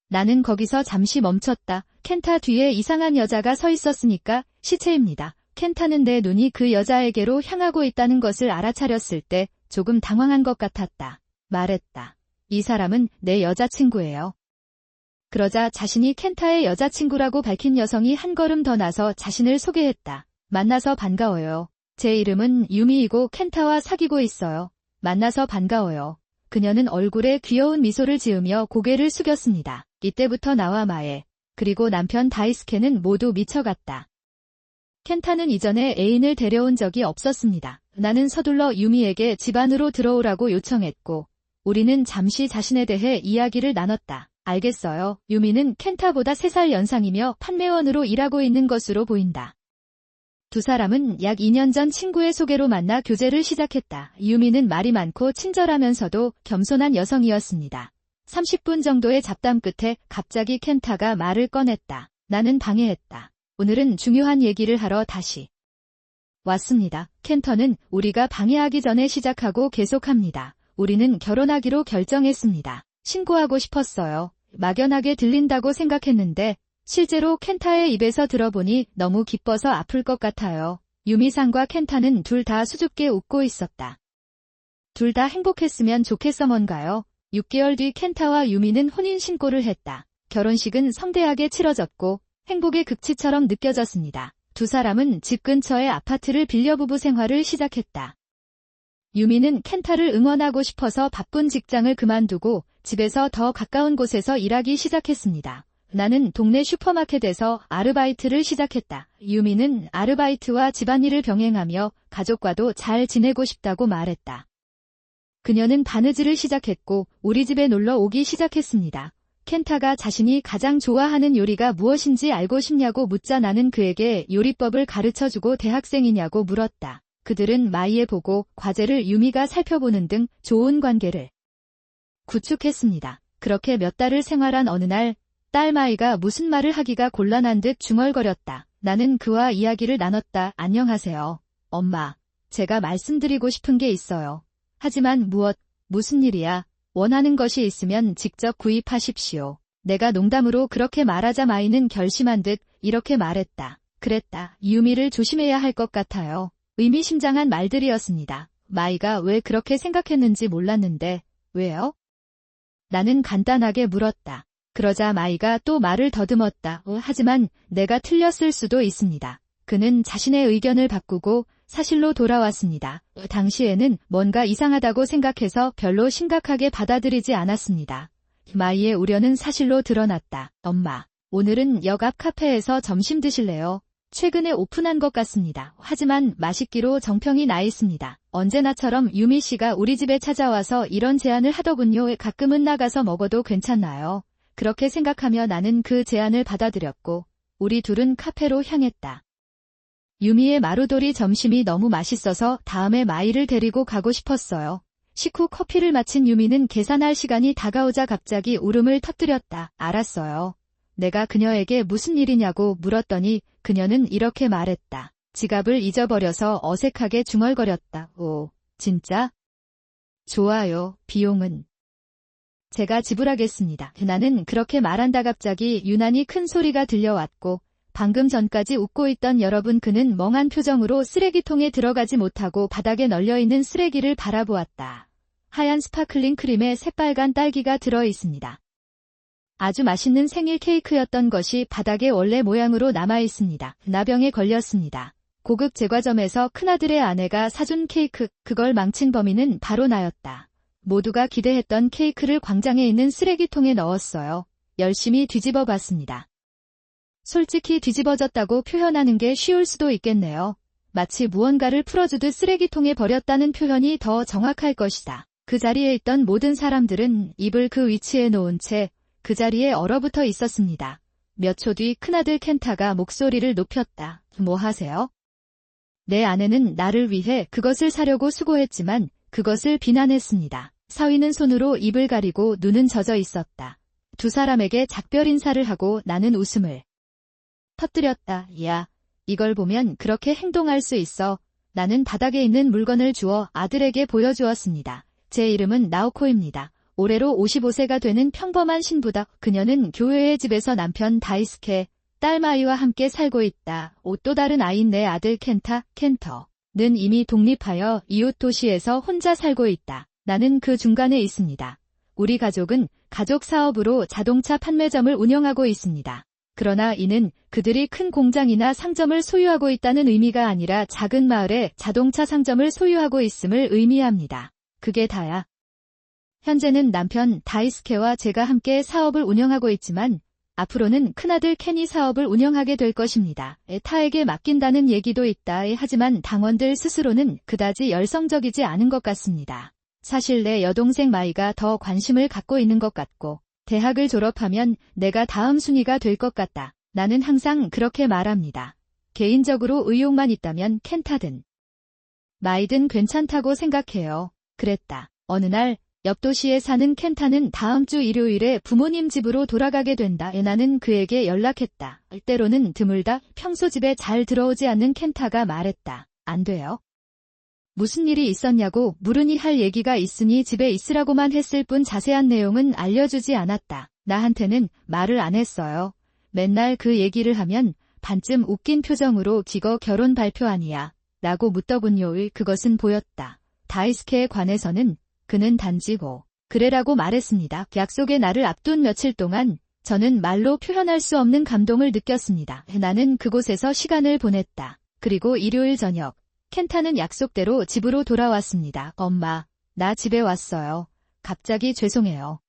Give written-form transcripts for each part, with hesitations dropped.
나는 거기서 잠시 멈췄다. 켄타 뒤에 이상한 여자가 서 있었으니까 시체입니다. 켄타는 내 눈이 그 여자에게로 향하고 있다는 것을 알아차렸을 때 조금 당황한 것 같았다. 말했다. 이 사람은 내 여자친구예요. 그러자 자신이 켄타의 여자친구라고 밝힌 여성이 한 걸음 더 나서 자신을 소개했다. 만나서 반가워요. 제 이름은 유미이고 켄타와 사귀고 있어요. 만나서 반가워요. 그녀는 얼굴에 귀여운 미소를 지으며 고개를 숙였습니다. 이때부터 나와 마에, 그리고 남편 다이스케는 모두 미쳐갔다. 켄타는 이전에 애인을 데려온 적이 없었습니다. 나는 서둘러 유미에게 집 안으로 들어오라고 요청했고, 우리는 잠시 자신에 대해 이야기를 나눴다. 알겠어요. 유미는 켄타보다 3살 연상이며 판매원으로 일하고 있는 것으로 보인다. 두 사람은 약 2년 전 친구의 소개로 만나 교제를 시작했다. 유미는 말이 많고 친절하면서도 겸손한 여성이었습니다. 30분 정도의 잡담 끝에 갑자기 켄타가 말을 꺼냈다. 나는 방해했다. 오늘은 중요한 얘기를 하러 다시 왔습니다. 켄터는 우리가 방해하기 전에 시작하고 계속합니다. 우리는 결혼하기로 결정했습니다. 신고하고 싶었어요. 막연하게 들린다고 생각했는데 실제로 켄타의 입에서 들어보니 너무 기뻐서 아플 것 같아요. 유미상과 켄타는 둘 다 수줍게 웃고 있었다. 둘 다 행복했으면 좋겠어 뭔가요? 6개월 뒤 켄타와 유미는 혼인신고를 했다. 결혼식은 성대하게 치러졌고 행복의 극치처럼 느껴졌습니다. 두 사람은 집 근처의 아파트를 빌려 부부 생활을 시작했다. 유미는 켄타를 응원하고 싶어서 바쁜 직장을 그만두고 집에서 더 가까운 곳에서 일하기 시작했습니다. 나는 동네 슈퍼마켓에서 아르바이트를 시작했다. 유미는 아르바이트와 집안일을 병행하며 가족과도 잘 지내고 싶다고 말했다. 그녀는 바느질을 시작했고 우리 집에 놀러 오기 시작했습니다. 켄타가 자신이 가장 좋아하는 요리가 무엇인지 알고 싶냐고 묻자 나는 그에게 요리법을 가르쳐주고 대학생이냐고 물었다. 그들은 마이에 보고 과제를 유미가 살펴보는 등 좋은 관계를 구축했습니다. 그렇게 몇 달을 생활한 어느 날 딸 마이가 무슨 말을 하기가 곤란한 듯 중얼거렸다. 나는 그와 이야기를 나눴다. 안녕하세요. 엄마, 제가 말씀드리고 싶은 게 있어요. 하지만 무슨 일이야? 원하는 것이 있으면 직접 구입하십시오. 내가 농담으로 그렇게 말하자 마이는 결심한 듯 이렇게 말했다. 그랬다. 유미를 조심해야 할 것 같아요. 의미심장한 말들이었습니다. 마이가 왜 그렇게 생각했는지 몰랐는데, 왜요? 나는 간단하게 물었다. 그러자 마이가 또 말을 더듬었다. 하지만 내가 틀렸을 수도 있습니다. 그는 자신의 의견을 바꾸고 사실로 돌아왔습니다. 당시에는 뭔가 이상하다고 생각해서 별로 심각하게 받아들이지 않았습니다. 마이의 우려는 사실로 드러났다. 엄마, 오늘은 역 앞 카페에서 점심 드실래요? 최근에 오픈한 것 같습니다. 하지만 맛있기로 정평이 나 있습니다. 언제나처럼 유미 씨가 우리 집에 찾아와서 이런 제안을 하더군요. 가끔은 나가서 먹어도 괜찮나요? 그렇게 생각하며 나는 그 제안을 받아들였고 우리 둘은 카페로 향했다. 유미의 마루돌이 점심이 너무 맛있어서 다음에 마이를 데리고 가고 싶었어요. 식후 커피를 마친 유미는 계산할 시간이 다가오자 갑자기 울음을 터뜨렸다. 알았어요. 내가 그녀에게 무슨 일이냐고 물었더니 그녀는 이렇게 말했다. 지갑을 잊어버려서 어색하게 중얼거렸다. 오, 진짜? 좋아요. 비용은? 제가 지불하겠습니다. 나는 그렇게 말한다 갑자기 유난히 큰 소리가 들려왔고 방금 전까지 웃고 있던 여러분 그는 멍한 표정으로 쓰레기통에 들어가지 못하고 바닥에 널려있는 쓰레기를 바라보았다. 하얀 스파클링 크림에 새빨간 딸기가 들어있습니다. 아주 맛있는 생일 케이크였던 것이 바닥에 원래 모양으로 남아있습니다. 나병에 걸렸습니다. 고급 제과점에서 큰아들의 아내가 사준 케이크, 그걸 망친 범인은 바로 나였다. 모두가 기대했던 케이크를 광장에 있는 쓰레기통에 넣었어요. 열심히 뒤집어 봤습니다. 솔직히 뒤집어졌다고 표현하는 게 쉬울 수도 있겠네요. 마치 무언가를 풀어주듯 쓰레기통에 버렸다는 표현이 더 정확할 것이다. 그 자리에 있던 모든 사람들은 입을 그 위치에 놓은 채 그 자리에 얼어붙어 있었습니다. 몇 초 뒤 큰아들 켄타가 목소리를 높였다. 뭐 하세요? 내 아내는 나를 위해 그것을 사려고 수고했지만 그것을 비난했습니다. 사위는 손으로 입을 가리고 눈은 젖어 있었다. 두 사람에게 작별 인사를 하고 나는 웃음을 터뜨렸다. 야, 이걸 보면 그렇게 행동할 수 있어. 나는 바닥에 있는 물건을 주워 아들에게 보여주었습니다. 제 이름은 나오코입니다. 올해로 55세가 되는 평범한 신부다. 그녀는 교회의 집에서 남편 다이스케, 딸 마이와 함께 살고 있다. 또 다른 아이인 내 아들 켄터는 이미 독립하여 이웃 도시에서 혼자 살고 있다. 나는 그 중간에 있습니다. 우리 가족은 가족 사업으로 자동차 판매점을 운영하고 있습니다. 그러나 이는 그들이 큰 공장이나 상점을 소유하고 있다는 의미가 아니라 작은 마을에 자동차 상점을 소유하고 있음을 의미합니다. 그게 다야. 현재는 남편 다이스케와 제가 함께 사업을 운영하고 있지만 앞으로는 큰아들 켄이 사업을 운영하게 될 것입니다. 타에게 맡긴다는 얘기도 있다. 하지만 당원들 스스로는 그다지 열성적이지 않은 것 같습니다. 사실 내 여동생 마이가 더 관심을 갖고 있는 것 같고 대학을 졸업하면 내가 다음 순위가 될 것 같다. 나는 항상 그렇게 말합니다. 개인적으로 의욕만 있다면 켄타든 마이든 괜찮다고 생각해요. 그랬다. 어느 날 옆 도시에 사는 켄타는 다음 주 일요일에 부모님 집으로 돌아가게 된다. 나는 그에게 연락했다. 때로는 드물다. 평소 집에 잘 들어오지 않는 켄타가 말했다. 안 돼요. 무슨 일이 있었냐고 물으니 할 얘기가 있으니 집에 있으라고만 했을 뿐 자세한 내용은 알려주지 않았다. 나한테는 말을 안 했어요. 맨날 그 얘기를 하면 반쯤 웃긴 표정으로 기거 결혼 발표 아니야? 라고 묻더군요. 그것은 보였다. 다이스케에 관해서는 그는 단지고 그래라고 말했습니다. 약속의 날을 앞둔 며칠 동안 저는 말로 표현할 수 없는 감동을 느꼈습니다. 나는 그곳에서 시간을 보냈다. 그리고 일요일 저녁 켄타는 약속대로 집으로 돌아왔습니다. 엄마, 나 집에 왔어요. 갑자기 죄송해요.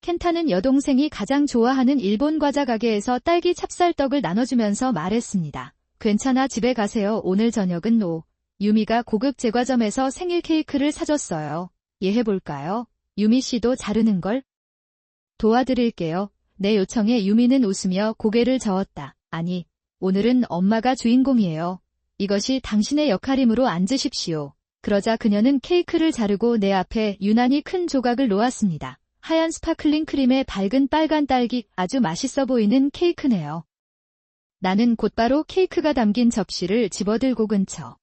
켄타는 여동생이 가장 좋아하는 일본 과자 가게에서 딸기 찹쌀떡을 나눠주면서 말했습니다. 괜찮아, 집에 가세요. 오늘 저녁은 유미가 고급 제과점에서 생일 케이크를 사줬어요. 이해해볼까요? 유미 씨도 자르는 걸 도와드릴게요. 내 요청에 유미는 웃으며 고개를 저었다. 아니, 오늘은 엄마가 주인공이에요. 이것이 당신의 역할이므로 앉으십시오. 그러자 그녀는 케이크를 자르고 내 앞에 유난히 큰 조각을 놓았습니다. 하얀 스파클링 크림에 밝은 빨간 딸기, 아주 맛있어 보이는 케이크네요. 나는 곧바로 케이크가 담긴 접시를 집어들고 근처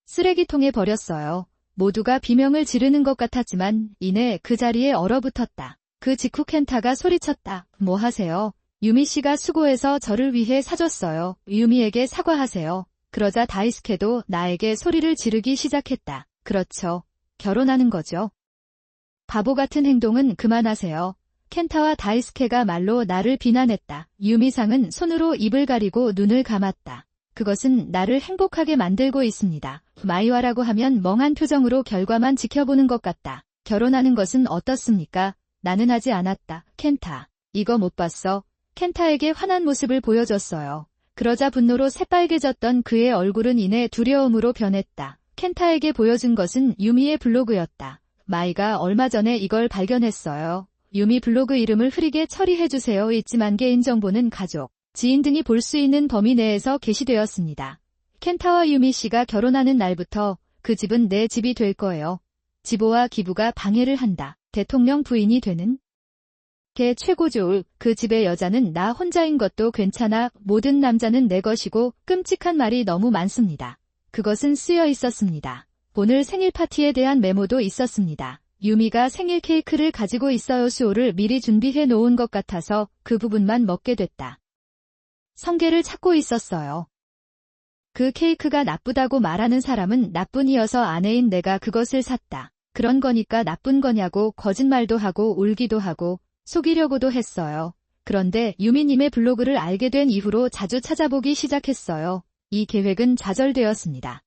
쓰레기통에 버렸어요. 모두가 비명을 지르는 것 같았지만 이내 그 자리에 얼어붙었다. 그 직후 켄타가 소리쳤다. 뭐 하세요? 유미 씨가 수고해서 저를 위해 사줬어요. 유미에게 사과하세요. 그러자 다이스케도 나에게 소리를 지르기 시작했다. 그렇죠. 결혼하는 거죠. 바보 같은 행동은 그만하세요. 켄타와 다이스케가 말로 나를 비난했다. 유미상은 손으로 입을 가리고 눈을 감았다. 그것은 나를 행복하게 만들고 있습니다. 마이와라고 하면 멍한 표정으로 결과만 지켜보는 것 같다. 결혼하는 것은 어떻습니까? 나는 하지 않았다. 켄타, 이거 못 봤어? 켄타에게 화난 모습을 보여줬어요. 그러자 분노로 새빨개졌던 그의 얼굴은 이내 두려움으로 변했다. 켄타에게 보여준 것은 유미의 블로그였다. 마이가 얼마 전에 이걸 발견했어요. 유미 블로그 이름을 흐리게 처리해주세요. 있지만 개인정보는 가족, 지인 등이 볼 수 있는 범위 내에서 게시되었습니다. 켄타와 유미 씨가 결혼하는 날부터 그 집은 내 집이 될 거예요. 지보와 기부가 방해를 한다. 대통령 부인이 되는 게 최고죠. 그 집의 여자는 나 혼자인 것도 괜찮아. 모든 남자는 내 것이고 끔찍한 말이 너무 많습니다. 그것은 쓰여 있었습니다. 오늘 생일 파티에 대한 메모도 있었습니다. 유미가 생일 케이크를 가지고 있어요. 수호를 미리 준비해 놓은 것 같아서 그 부분만 먹게 됐다. 성게를 찾고 있었어요. 그 케이크가 나쁘다고 말하는 사람은 나뿐이어서 아내인 내가 그것을 샀다. 그런 거니까 나쁜 거냐고 거짓말도 하고 울기도 하고 속이려고도 했어요. 그런데 유미님의 블로그를 알게 된 이후로 자주 찾아보기 시작했어요. 이 계획은 좌절되었습니다.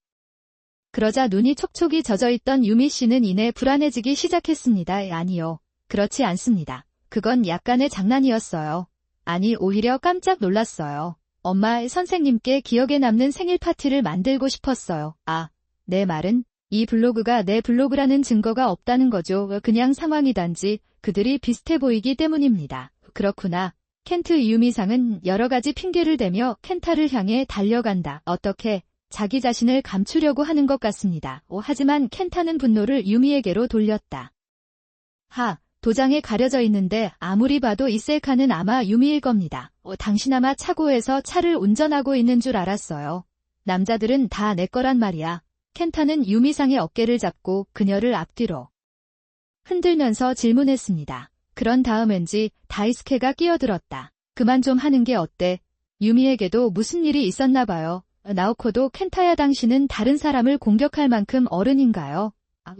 그러자 눈이 촉촉이 젖어있던 유미 씨는 이내 불안해지기 시작했습니다. 아니요. 그렇지 않습니다. 그건 약간의 장난이었어요. 아니, 오히려 깜짝 놀랐어요. 엄마, 선생님께 기억에 남는 생일 파티를 만들고 싶었어요. 아, 내 말은 이 블로그가 내 블로그라는 증거가 없다는 거죠. 그냥 상황이 단지 그들이 비슷해 보이기 때문입니다. 그렇구나. 켄트 유미상은 여러 가지 핑계를 대며 켄타를 향해 달려간다. 어떻게 자기 자신을 감추려고 하는 것 같습니다. 하지만 켄타는 분노를 유미에게로 돌렸다. 도장에 가려져 있는데 아무리 봐도 이 셀카는 아마 유미일 겁니다. 당신 아마 차고에서 차를 운전하고 있는 줄 알았어요. 남자들은 다 내 거란 말이야. 켄타는 유미상의 어깨를 잡고 그녀를 앞뒤로 흔들면서 질문했습니다. 그런 다음엔지 다이스케가 끼어들었다. 그만 좀 하는 게 어때? 유미에게도 무슨 일이 있었나 봐요. 나오코도 켄타야 당신은 다른 사람을 공격할 만큼 어른인가요?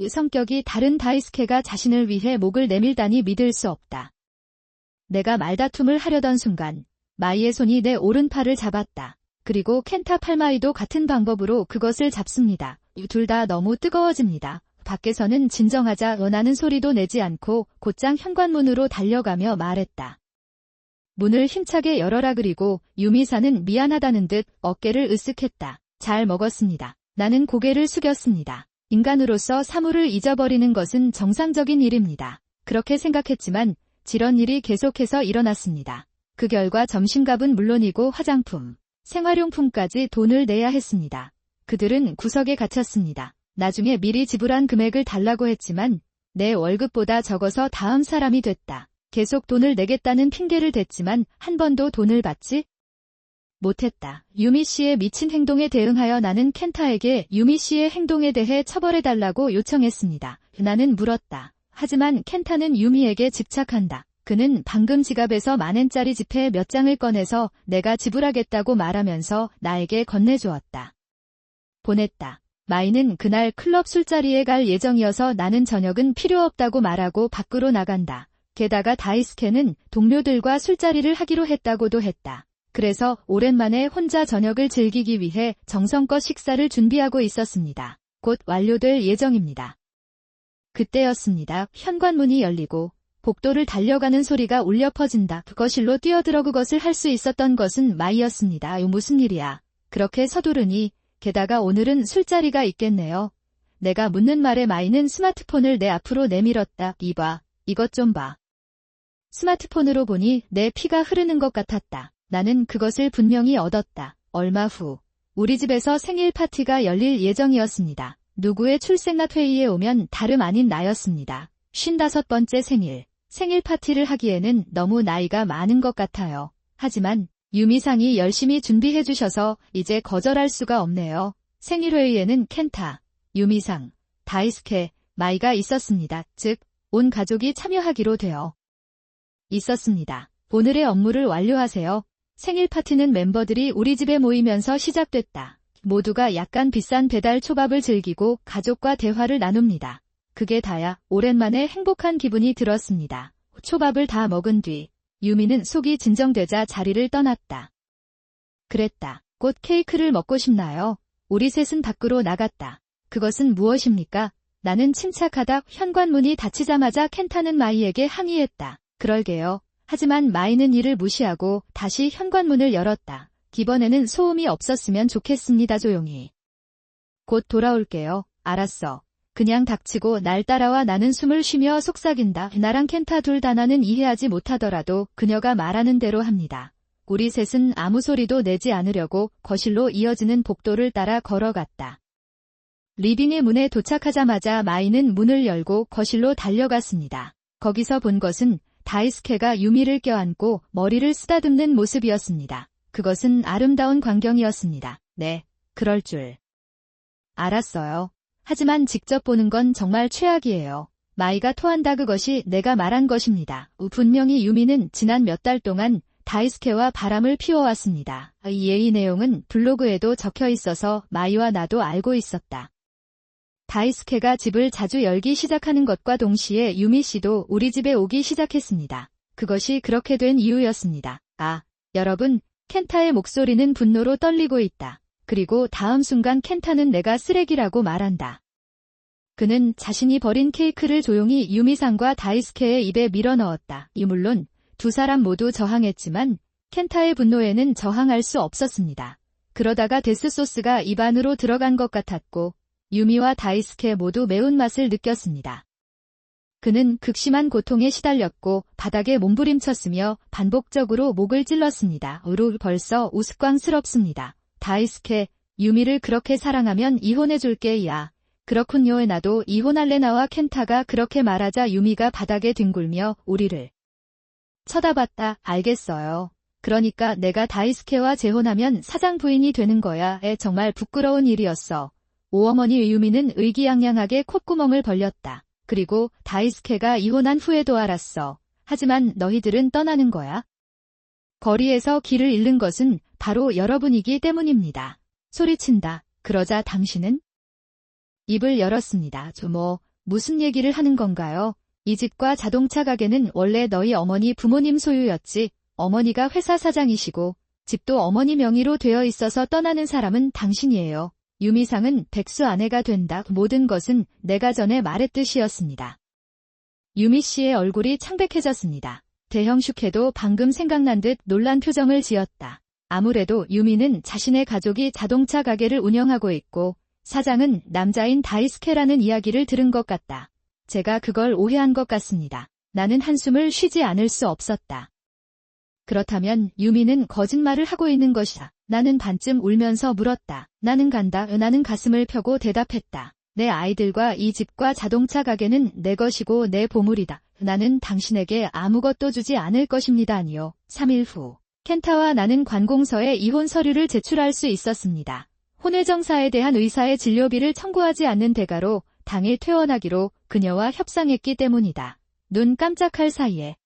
성격이 다른 다이스케가 자신을 위해 목을 내밀다니 믿을 수 없다. 내가 말다툼을 하려던 순간 마이의 손이 내 오른팔을 잡았다. 그리고 켄타 팔마이도 같은 방법으로 그것을 잡습니다. 둘 다 너무 뜨거워집니다. 밖에서는 진정하자 원하는 소리도 내지 않고 곧장 현관문으로 달려가며 말했다. 문을 힘차게 열어라. 그리고 유미사는 미안하다는 듯 어깨를 으쓱했다. 잘 먹었습니다. 나는 고개를 숙였습니다. 인간으로서 사물을 잊어버리는 것은 정상적인 일입니다. 그렇게 생각했지만 이런 일이 계속해서 일어났습니다. 그 결과 점심값은 물론이고 화장품, 생활용품까지 돈을 내야 했습니다. 그들은 구석에 갇혔습니다. 나중에 미리 지불한 금액을 달라고 했지만 내 월급보다 적어서 다음 사람이 됐다. 계속 돈을 내겠다는 핑계를 댔지만 한 번도 돈을 받지 못했다. 유미 씨의 미친 행동에 대응하여 나는 켄타에게 유미 씨의 행동에 대해 처벌해달라고 요청했습니다. 나는 물었다. 하지만 켄타는 유미에게 집착한다. 그는 방금 지갑에서 만엔짜리 지폐 몇 장을 꺼내서 내가 지불하겠다고 말하면서 나에게 건네주었다. 보냈다. 마이는 그날 클럽 술자리에 갈 예정이어서 나는 저녁은 필요 없다고 말하고 밖으로 나간다. 게다가 다이스케는 동료들과 술자리를 하기로 했다고도 했다. 그래서 오랜만에 혼자 저녁을 즐기기 위해 정성껏 식사를 준비하고 있었습니다. 곧 완료될 예정입니다. 그때였습니다. 현관문이 열리고 복도를 달려가는 소리가 울려 퍼진다. 거실로 뛰어들어 그것을 할 수 있었던 것은 마이였습니다. 무슨 일이야? 그렇게 서두르니 게다가 오늘은 술자리가 있겠네요. 내가 묻는 말에 마이는 스마트폰을 내 앞으로 내밀었다. 이봐. 이것 좀 봐. 스마트폰으로 보니 내 피가 흐르는 것 같았다. 나는 그것을 분명히 얻었다. 얼마 후 우리 집에서 생일 파티가 열릴 예정이었습니다. 누구의 출생날 회의에 오면 다름 아닌 나였습니다. 55번째 생일 파티를 하기에는 너무 나이가 많은 것 같아요. 하지만 유미상이 열심히 준비해 주셔서 이제 거절할 수가 없네요. 생일회의에는 켄타, 유미상, 다이스케, 마이가 있었습니다. 즉, 온 가족이 참여하기로 되어 있었습니다. 오늘의 업무를 완료하세요. 생일 파티는 멤버들이 우리 집에 모이면서 시작됐다. 모두가 약간 비싼 배달 초밥을 즐기고 가족과 대화를 나눕니다. 그게 다야. 오랜만에 행복한 기분이 들었습니다. 초밥을 다 먹은 뒤 유미는 속이 진정되자 자리를 떠났다. 그랬다. 곧 케이크를 먹고 싶나요? 우리 셋은 밖으로 나갔다. 그것은 무엇입니까? 나는 침착하다. 현관문이 닫히자마자 켄타는 마이에게 항의했다. 그럴게요. 하지만 마이는 이를 무시하고 다시 현관문을 열었다. 이번에는 소음이 없었으면 좋겠습니다. 조용히. 곧 돌아올게요. 알았어. 그냥 닥치고 날 따라와. 나는 숨을 쉬며 속삭인다. 나랑 켄타 둘 다 나는 이해하지 못하더라도 그녀가 말하는 대로 합니다. 우리 셋은 아무 소리도 내지 않으려고 거실로 이어지는 복도를 따라 걸어갔다. 리빙의 문에 도착하자마자 마이는 문을 열고 거실로 달려갔습니다. 거기서 본 것은 다이스케가 유미를 껴안고 머리를 쓰다듬는 모습이었습니다. 그것은 아름다운 광경이었습니다. 네, 그럴 줄 알았어요. 하지만 직접 보는 건 정말 최악이에요. 마이가 토한다. 그것이 내가 말한 것입니다. 분명히 유미는 지난 몇 달 동안 다이스케와 바람을 피워왔습니다. 이 예의 내용은 블로그에도 적혀 있어서 마이와 나도 알고 있었다. 다이스케가 집을 자주 열기 시작하는 것과 동시에 유미 씨도 우리 집에 오기 시작했습니다. 그것이 그렇게 된 이유였습니다. 여러분, 켄타의 목소리는 분노로 떨리고 있다. 그리고 다음 순간 켄타는 내가 쓰레기라고 말한다. 그는 자신이 버린 케이크를 조용히 유미상과 다이스케의 입에 밀어넣었다. 물론 두 사람 모두 저항했지만 켄타의 분노에는 저항할 수 없었습니다. 그러다가 데스소스가 입 안으로 들어간 것 같았고 유미와 다이스케 모두 매운맛을 느꼈습니다. 그는 극심한 고통에 시달렸고 바닥에 몸부림쳤으며 반복적으로 목을 찔렀습니다. 벌써 우스꽝스럽습니다. 다이스케, 유미를 그렇게 사랑하면 이혼해줄게. 야. 그렇군요. 나도 이혼할래. 나와 켄타가 그렇게 말하자 유미가 바닥에 뒹굴며 우리를 쳐다봤다. 알겠어요. 그러니까 내가 다이스케와 재혼하면 사장 부인이 되는 거야. 정말 부끄러운 일이었어. 오어머니. 유미는 의기양양하게 콧구멍을 벌렸다. 그리고 다이스케가 이혼한 후에도 알았어. 하지만 너희들은 떠나는 거야. 거리에서 길을 잃는 것은 바로 여러분이기 때문입니다. 소리친다. 그러자 당신은 입을 열었습니다. 무슨 얘기를 하는 건가요? 이 집과 자동차 가게는 원래 너희 어머니 부모님 소유였지. 어머니가 회사 사장이시고 집도 어머니 명의로 되어 있어서 떠나는 사람은 당신이에요. 유미상은 백수 아내가 된다. 모든 것은 내가 전에 말했듯이었습니다. 유미 씨의 얼굴이 창백해졌습니다. 대형 슈케도 방금 생각난 듯 놀란 표정을 지었다. 아무래도 유미는 자신의 가족이 자동차 가게를 운영하고 있고 사장은 남자인 다이스케라는 이야기를 들은 것 같다. 제가 그걸 오해한 것 같습니다. 나는 한숨을 쉬지 않을 수 없었다. 그렇다면 유미는 거짓말을 하고 있는 것이다. 나는 반쯤 울면서 물었다. 나는 간다. 나는 가슴을 펴고 대답했다. 내 아이들과 이 집과 자동차 가게는 내 것이고 내 보물이다. 나는 당신에게 아무것도 주지 않을 것입니다. 아니요. 3일 후 켄타와 나는 관공서에 이혼 서류를 제출할 수 있었습니다. 혼외정사에 대한 의사의 진료비를 청구하지 않는 대가로 당일 퇴원하기로 그녀와 협상했기 때문이다. 눈 깜짝할 사이에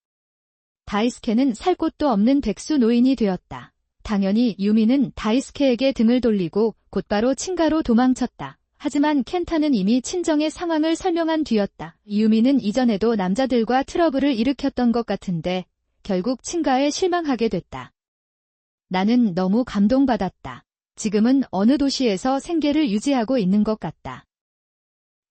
다이스케는 살 곳도 없는 백수 노인이 되었다. 당연히 유미는 다이스케에게 등을 돌리고 곧바로 친가로 도망쳤다. 하지만 켄타는 이미 친정의 상황을 설명한 뒤였다. 유미는 이전에도 남자들과 트러블을 일으켰던 것 같은데 결국 친가에 실망하게 됐다. 나는 너무 감동받았다. 지금은 어느 도시에서 생계를 유지하고 있는 것 같다.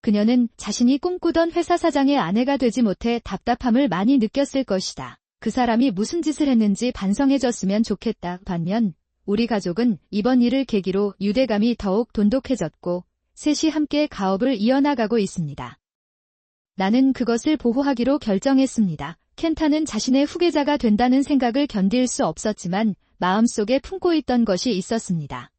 그녀는 자신이 꿈꾸던 회사 사장의 아내가 되지 못해 답답함을 많이 느꼈을 것이다. 그 사람이 무슨 짓을 했는지 반성해줬으면 좋겠다. 반면 우리 가족은 이번 일을 계기로 유대감이 더욱 돈독해졌고 셋이 함께 가업을 이어나가고 있습니다. 나는 그것을 보호하기로 결정했습니다. 켄타는 자신의 후계자가 된다는 생각을 견딜 수 없었지만 마음속에 품고 있던 것이 있었습니다.